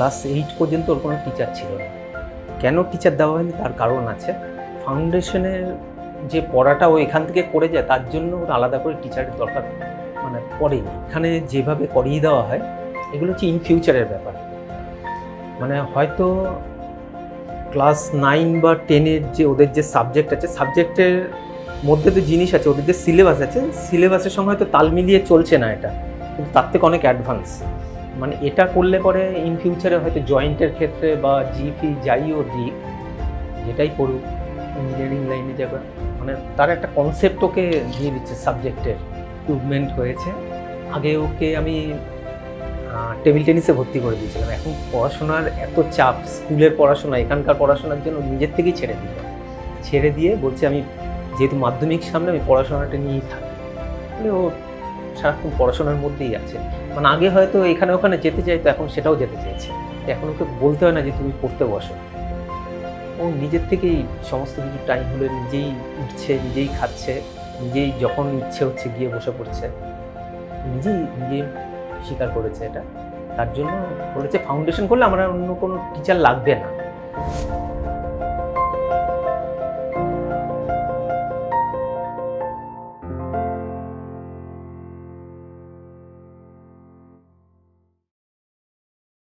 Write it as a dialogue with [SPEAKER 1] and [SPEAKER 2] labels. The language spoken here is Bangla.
[SPEAKER 1] ক্লাস 8 পর্যন্ত ওর কোনো টিচার ছিল না। কেন টিচার দেওয়া হয়নি তার কারণ আছে। ফাউন্ডেশনের যে পড়াটা ও এখান থেকে করে যায় তার জন্য ওর আলাদা করে টিচারের দরকার পড়েনি। এখানে যেভাবে করিয়ে দেওয়া হয় এগুলো হচ্ছে ইন ফিউচারের ব্যাপার। হয়তো ক্লাস 9 বা 10-এর যে ওদের যে সাবজেক্ট আছে, সাবজেক্টের মধ্যে তো জিনিস আছে, ওদের যে সিলেবাস আছে, সিলেবাসের সঙ্গে হয়তো তাল মিলিয়ে চলছে না এটা, কিন্তু তার থেকে অনেক অ্যাডভান্স। এটা করলে পরে ইন ফিউচারে হয়তো জয়েন্টের ক্ষেত্রে বা জিপি যাই ও দিক, যেটাই পড়ুক ইঞ্জিনিয়ারিং লাইনে যাবে, তার একটা কনসেপ্ট ওকে দিয়ে দিচ্ছে, সাবজেক্টের ইমপ্রুভমেন্ট হয়েছে। আগে ওকে আমি টেবিল টেনিসে ভর্তি করে দিয়েছিলাম, এখন পড়াশোনার এত চাপ, স্কুলের পড়াশোনা, এখানকার পড়াশোনার জন্য নিজের থেকেই ছেড়ে দিয়ে বলছে আমি যেহেতু মাধ্যমিক সামনে, আমি পড়াশোনাটা নিয়েই থাকি। ও সারাক্ষণ পড়াশোনার মধ্যেই আছে। আগে হয়তো এখানে ওখানে যেতে চাইতো, এখন সেটাও যেতে চাইছে। এখন ওকে বলতে হয় না যে তুমি পড়তে বসো, ও নিজের থেকেই সমস্ত কিছু টাইম হলে নিজেই উঠছে, নিজেই খাচ্ছে, নিজেই যখন ইচ্ছে হচ্ছে গিয়ে বসে পড়ছে, নিজেই স্বীকার করেছে এটা। তার জন্য বলেছে ফাউন্ডেশন করলে আমার অন্য কোনো টিচার লাগবে না।